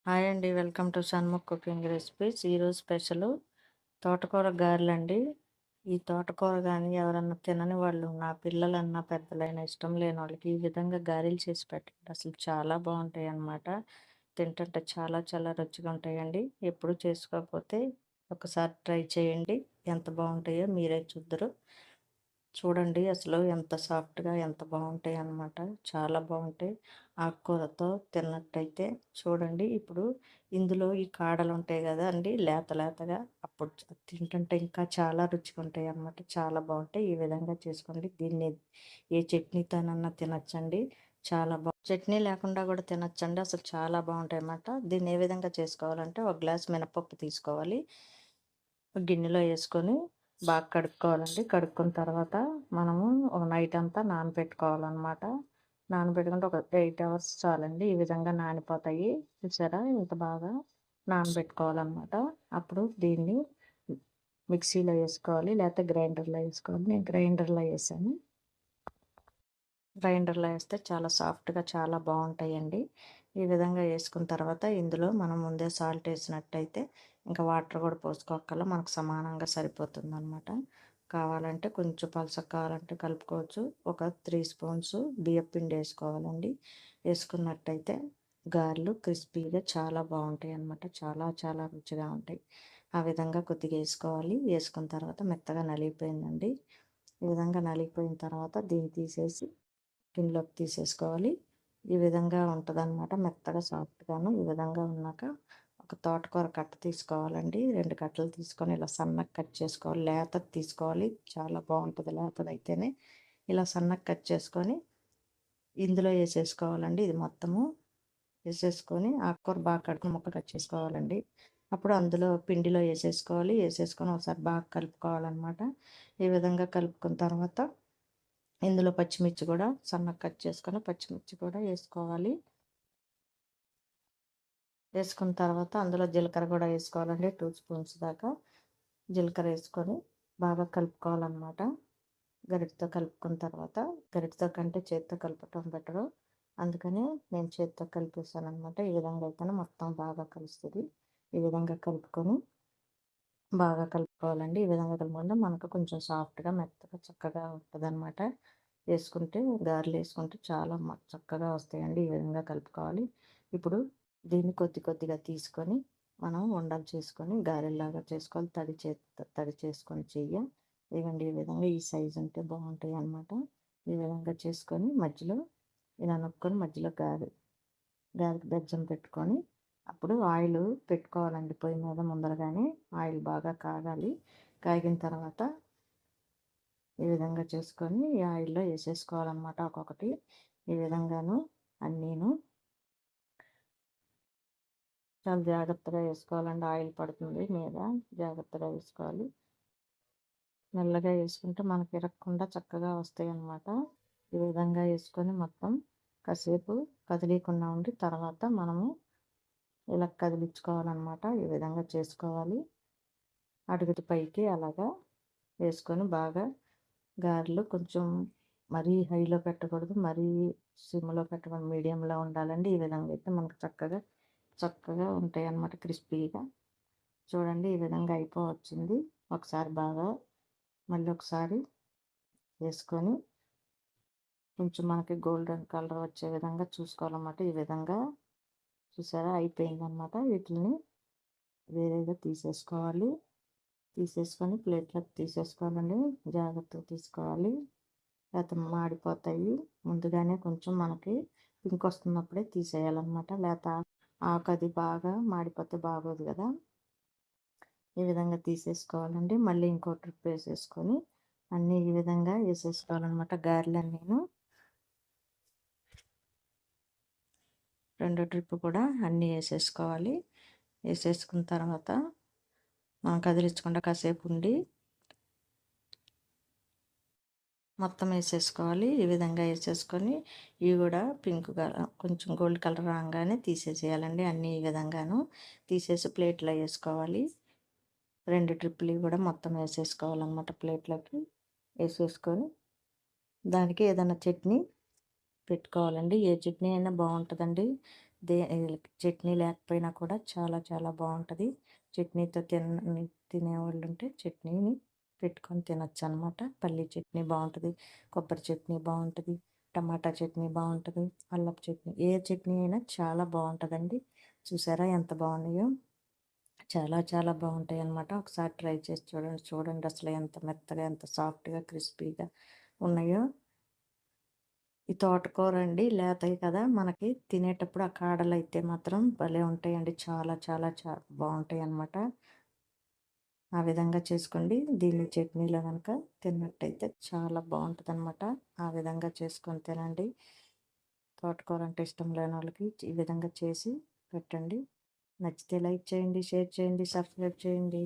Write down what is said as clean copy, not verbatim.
Hi అండి. Welcome to Shanmukh cooking recipes. ఈరోజు special తోటకూర గారెలండి. ఈ తోటకూర కానీ ఎవరన్నా తినని వాళ్ళు, నా పిల్లలన్నా పెద్దలైనా ఇష్టం లేని వాళ్ళకి ఈ విధంగా గారెలు చేసి పెట్టండి. అసలు చాలా బాగుంటాయి అన్నమాట. తింటుంటే చాలా చాలా రుచిగా ఉంటాయండి. ఎప్పుడు చేసుకోకపోతే ఒకసారి ట్రై చేయండి. ఎంత బాగుంటాయో మీరే చూద్దరు. చూడండి అసలు ఎంత సాఫ్ట్గా ఎంత బాగుంటాయి అన్నమాట. చాలా బాగుంటాయి. ఆకుకూరతో తిన్నట్టయితే చూడండి. ఇప్పుడు ఇందులో ఈ కాడలు ఉంటాయి కదా అండి, లేత లేతగా, అప్పుడు తింటుంటే ఇంకా చాలా రుచిగా ఉంటాయి అన్నమాట. చాలా బాగుంటాయి. ఈ విధంగా చేసుకోండి. దీన్ని ఏ చట్నీతోనన్నా తినచ్చండి. చాలా చట్నీ లేకుండా కూడా తినచ్చండి. అసలు చాలా బాగుంటాయి అన్నమాట. దీన్ని ఏ విధంగా చేసుకోవాలంటే, ఒక గ్లాస్ మినపప్పు తీసుకోవాలి. గిన్నెలో వేసుకొని బాగా కడుక్కోవాలండి. కడుక్కున్న తర్వాత మనము ఒక నైట్ అంతా నానబెట్టుకోవాలన్నమాట. నానబెట్టుకుంటే ఒక 8 అవర్స్ చాలండి. ఈ విధంగా నానిపోతాయి. చూసారా ఇంత బాగా నానబెట్టుకోవాలన్నమాట. అప్పుడు దీన్ని మిక్సీలో వేసుకోవాలి, లేకపోతే గ్రైండర్లో వేసుకోవాలి. నేను గ్రైండర్లో వేసాను. గ్రైండర్లో వేస్తే చాలా సాఫ్ట్గా చాలా బాగుంటాయండి. ఈ విధంగా వేసుకున్న తర్వాత ఇందులో మనం ముందే సాల్ట్ వేసినట్టయితే ఇంకా వాటర్ కూడా పోసుకోక్కల, మనకు సమానంగా సరిపోతుంది అనమాట. కావాలంటే కొంచెం పలసగా కావాలంటే కలుపుకోవచ్చు. ఒక 3 స్పూన్స్ బియ్యం పిండి వేసుకోవాలండి. వేసుకున్నట్టయితే గారెలు క్రిస్పీగా చాలా బాగుంటాయి అన్నమాట. చాలా చాలా రుచిగా ఉంటాయి. ఆ విధంగా కొద్దిగా వేసుకోవాలి. వేసుకున్న తర్వాత మెత్తగా నలిగిపోయిందండి. ఈ విధంగా నలిగిపోయిన తర్వాత దీన్ని తీసేసి గిన్నెలోకి తీసేసుకోవాలి. ఈ విధంగా ఉంటుందన్నమాట. మెత్తగా సాఫ్ట్గాను. ఈ విధంగా ఉన్నాక ఒక తోటకూర కట్ట తీసుకోవాలండి. 2 కట్టలు తీసుకొని ఇలా సన్నగా కట్ చేసుకోవాలి. లేతది తీసుకోవాలి, చాలా బాగుంటుంది లేతది అయితేనే. ఇలా సన్నగా కట్ చేసుకొని ఇందులో వేసేసుకోవాలండి. ఇది మొత్తము వేసేసుకొని ఆకుకూర బాగా కడుపు ముక్క కట్ చేసుకోవాలండి. అప్పుడు అందులో పిండిలో వేసేసుకోవాలి. వేసేసుకొని ఒకసారి బాగా కలుపుకోవాలన్నమాట. ఈ విధంగా కలుపుకున్న తర్వాత ఇందులో పచ్చిమిర్చి కూడా సన్నగా కట్ చేసుకొని పచ్చిమిర్చి కూడా వేసుకోవాలి. వేసుకున్న తర్వాత అందులో జీలకర్ర కూడా వేసుకోవాలండి. 2 స్పూన్స్ దాకా జీలకర్ర వేసుకొని బాగా కలుపుకోవాలన్నమాట. గరిటతో కలుపుకున్న తర్వాత, గరిటతో కంటే చేతితో కలపటం బెటరు. అందుకని నేను చేతితో కలిపేసాను అనమాట. ఈ విధంగా అయితేనే మొత్తం బాగా కలుస్తుంది. ఈ విధంగా కలుపుకొని బాగా కలుపుకోవాలండి. ఈ విధంగా కలుపుకుంటే మనకు కొంచెం సాఫ్ట్గా మెత్తగా చక్కగా ఉంటుంది అనమాట. వేసుకుంటే గారెలు వేసుకుంటే చాలా చక్కగా వస్తాయండి. ఈ విధంగా కలుపుకోవాలి. ఇప్పుడు దీన్ని కొద్ది కొద్దిగా తీసుకొని మనం ఉండలు చేసుకొని గారెల్లాగా చేసుకోవాలి. తడి చేసుకొని చెయ్య. ఇవ్వండి ఈ విధంగా ఈ సైజు ఉంటే బాగుంటాయి అన్నమాట. ఈ విధంగా చేసుకొని మధ్యలో ఇలా నొక్కొని మధ్యలో గారెకి బెజ్జం పెట్టుకొని అప్పుడు ఆయిల్ పెట్టుకోవాలండి పొయ్యి మీద ముందరగానే. ఆయిల్ బాగా కాగాలి. కాగిన తర్వాత ఈ విధంగా చేసుకొని ఈ ఆయిల్లో వేసేసుకోవాలన్నమాట ఒక్కొక్కటి. ఈ విధంగాను అన్నీను చాలా జాగ్రత్తగా వేసుకోవాలండి. ఆయిల్ పడుతుంది మీద, జాగ్రత్తగా వేసుకోవాలి. మెల్లగా వేసుకుంటే మనకి ఇరగకుండా చక్కగా వస్తాయి అన్నమాట. ఈ విధంగా వేసుకొని మొత్తం కాసేపు కదిలీకుండా ఉండి తర్వాత మనము ఇలా కదిలించుకోవాలన్నమాట. ఈ విధంగా చేసుకోవాలి. అడుగుటి పైకి అలాగా వేసుకొని బాగా గారెలు కొంచెం మరీ హైలో పెట్టకూడదు, మరీ సిమ్లో పెట్టకూడదు, మీడియంలో ఉండాలండి. ఈ విధంగా అయితే మనకు చక్కగా ఉంటాయి అన్నమాట, క్రిస్పీగా. చూడండి ఈ విధంగా అయిపోవచ్చింది. ఒకసారి బాగా మళ్ళీ ఒకసారి వేసుకొని కొంచెం మనకి గోల్డెన్ కలర్ వచ్చే విధంగా చూసుకోవాలన్నమాట. ఈ విధంగా చూసారా అయిపోయిందన్నమాట. వీటిని వేరేగా తీసేసుకోవాలి. తీసేసుకొని ప్లేట్లోకి తీసేసుకోవాలండి. జాగ్రత్తగా తీసుకోవాలి, లేకపోతే మాడిపోతాయి. ముందుగానే కొంచెం మనకి పింక్ వస్తున్నప్పుడే తీసేయాలన్నమాట. లేకపోతే ఆకు అది బాగా మాడిపోతే బాగోదు కదా. ఈ విధంగా తీసేసుకోవాలండి. మళ్ళీ ఇంకో ట్రిప్ వేసేసుకొని అన్నీ ఈ విధంగా వేసేసుకోవాలన్నమాట. గారెలన్నీను రెండో ట్రిప్ కూడా అన్నీ వేసేసుకోవాలి. వేసేసుకున్న తర్వాత మనం కదిలించకుండా కాసేపు ఉండి మొత్తం వేసేసుకోవాలి. ఈ విధంగా వేసేసుకొని ఇవి కూడా పింక్ కొంచెం గోల్డ్ కలర్ రాగానే తీసేసేయాలండి. అన్నీ ఈ విధంగాను తీసేసి ప్లేట్లో వేసుకోవాలి. 2 ట్రిప్పులు కూడా మొత్తం వేసేసుకోవాలన్నమాట. ప్లేట్లోకి వేసేసుకొని దానికి ఏదైనా చట్నీ పెట్టుకోవాలండి. ఏ చట్నీ అయినా బాగుంటుందండి. చట్నీ లేకపోయినా కూడా చాలా చాలా బాగుంటుంది. చట్నీతో తినేవాళ్ళు ఉంటే చట్నీని పెట్టుకొని తినొచ్చు అనమాట. పల్లీ చట్నీ బాగుంటుంది, కొబ్బరి చట్నీ బాగుంటుంది, టమాటా చట్నీ బాగుంటుంది, అల్లపు చట్నీ, ఏ చట్నీ అయినా చాలా బాగుంటుందండి. చూసారా ఎంత బాగున్నాయో? చాలా చాలా బాగుంటాయి అన్నమాట. ఒకసారి ట్రై చేసి చూడండి. చూడండి అసలు ఎంత మెత్తగా, ఎంత సాఫ్ట్గా, క్రిస్పీగా ఉన్నాయో. ఈ తోటకూర అండి లేతవి కదా, మనకి తినేటప్పుడు ఆ కాడలు అయితే మాత్రం భలే ఉంటాయండి. చాలా చాలా బాగుంటాయి అన్నమాట. ఆ విధంగా చేసుకోండి. దీన్ని చట్నీలో కనుక తిన్నట్టయితే చాలా బాగుంటుంది అనమాట. ఆ విధంగా చేసుకొని తినండి. తోటకూర అంటే ఇష్టం లేని వాళ్ళకి ఈ విధంగా చేసి పెట్టండి. నచ్చితే లైక్ చేయండి, షేర్ చేయండి, సబ్స్క్రైబ్ చేయండి.